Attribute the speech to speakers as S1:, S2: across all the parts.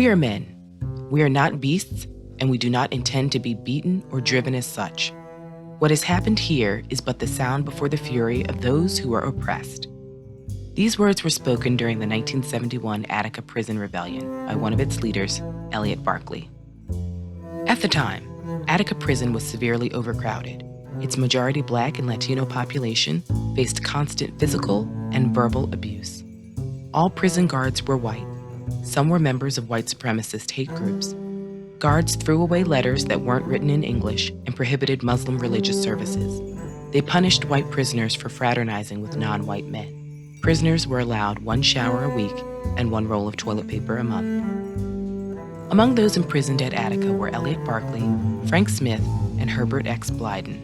S1: We are men. We are not beasts, and we do not intend to be beaten or driven as such. What has happened here is but the sound before the fury of those who are oppressed. These words were spoken during the 1971 Attica Prison Rebellion by one of its leaders, Elliot Barkley. At the time, Attica Prison was severely overcrowded. Its majority Black and Latino population faced constant physical and verbal abuse. All prison guards were white. Some were members of white supremacist hate groups. Guards threw away letters that weren't written in English and prohibited Muslim religious services. They punished white prisoners for fraternizing with non-white men. Prisoners were allowed 1 shower a week and 1 roll of toilet paper a month. Among those imprisoned at Attica were Elliot Barkley, Frank Smith, and Herbert X. Blyden.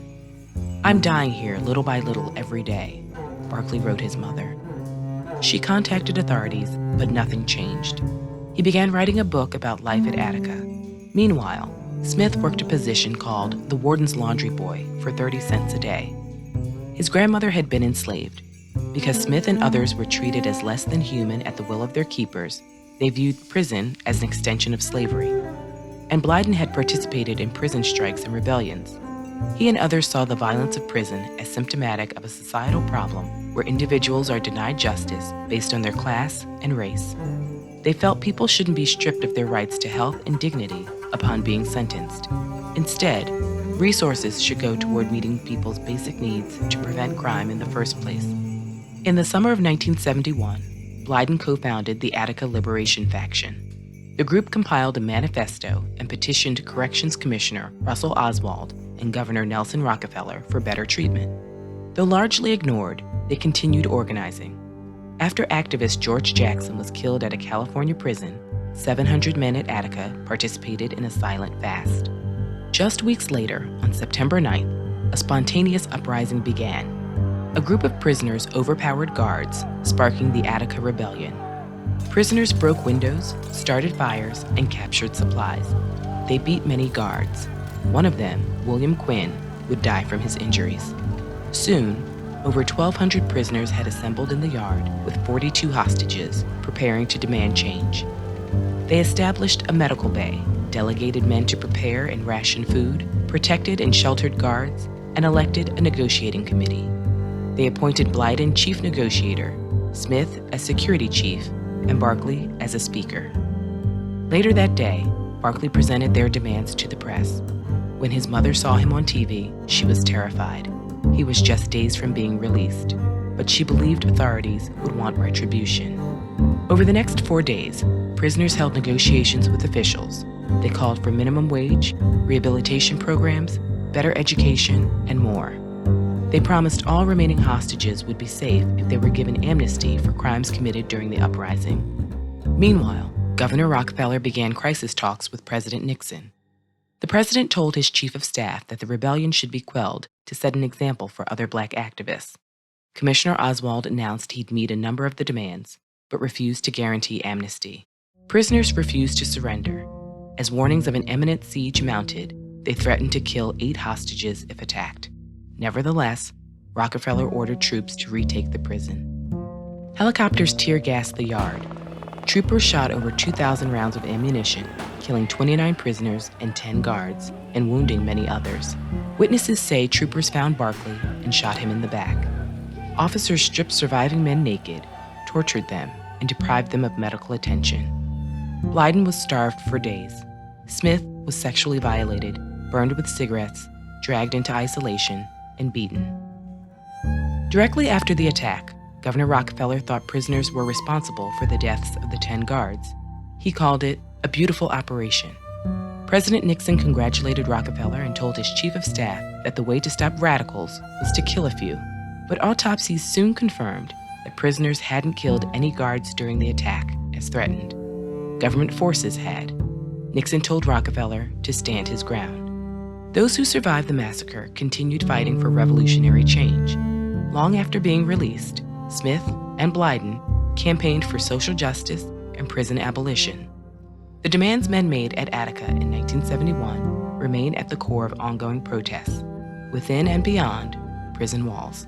S1: "I'm dying here little by little every day," Barkley wrote his mother. She contacted authorities, but nothing changed. He began writing a book about life at Attica. Meanwhile, Smith worked a position called the Warden's Laundry Boy for 30 cents a day. His grandmother had been enslaved. Because Smith and others were treated as less than human at the will of their keepers, they viewed prison as an extension of slavery. And Blyden had participated in prison strikes and rebellions. He and others saw the violence of prison as symptomatic of a societal problem where individuals are denied justice based on their class and race. They felt people shouldn't be stripped of their rights to health and dignity upon being sentenced. Instead, resources should go toward meeting people's basic needs to prevent crime in the first place. In the summer of 1971, Blyden co-founded the Attica Liberation Faction. The group compiled a manifesto and petitioned Corrections Commissioner Russell Oswald and Governor Nelson Rockefeller for better treatment. Though largely ignored, they continued organizing. After activist George Jackson was killed at a California prison, 700 men at Attica participated in a silent fast. Just weeks later, on September 9th, a spontaneous uprising began. A group of prisoners overpowered guards, sparking the Attica Rebellion. Prisoners broke windows, started fires, and captured supplies. They beat many guards. One of them, William Quinn, would die from his injuries. Soon, over 1,200 prisoners had assembled in the yard with 42 hostages, preparing to demand change. They established a medical bay, delegated men to prepare and ration food, protected and sheltered guards, and elected a negotiating committee. They appointed Blyden chief negotiator, Smith as security chief, and Barkley as a speaker. Later that day, Barkley presented their demands to the press. When his mother saw him on TV, she was terrified. He was just days from being released, but she believed authorities would want retribution. Over the next 4 days, prisoners held negotiations with officials. They called for minimum wage, rehabilitation programs, better education, and more. They promised all remaining hostages would be safe if they were given amnesty for crimes committed during the uprising. Meanwhile, Governor Rockefeller began crisis talks with President Nixon. The president told his chief of staff that the rebellion should be quelled to set an example for other Black activists. Commissioner Oswald announced he'd meet a number of the demands, but refused to guarantee amnesty. Prisoners refused to surrender. As warnings of an imminent siege mounted, they threatened to kill 8 hostages if attacked. Nevertheless, Rockefeller ordered troops to retake the prison. Helicopters tear-gassed the yard. Troopers shot over 2,000 rounds of ammunition, killing 29 prisoners and 10 guards, and wounding many others. Witnesses say troopers found Barkley and shot him in the back. Officers stripped surviving men naked, tortured them, and deprived them of medical attention. Blyden was starved for days. Smith was sexually violated, burned with cigarettes, dragged into isolation, and beaten. Directly after the attack, Governor Rockefeller thought prisoners were responsible for the deaths of the 10 guards. He called it a beautiful operation. President Nixon congratulated Rockefeller and told his chief of staff that the way to stop radicals was to kill a few. But autopsies soon confirmed that prisoners hadn't killed any guards during the attack, as threatened. Government forces had. Nixon told Rockefeller to stand his ground. Those who survived the massacre continued fighting for revolutionary change. Long after being released, Smith and Blyden campaigned for social justice and prison abolition. The demands men made at Attica in 1971 remain at the core of ongoing protests, within and beyond prison walls.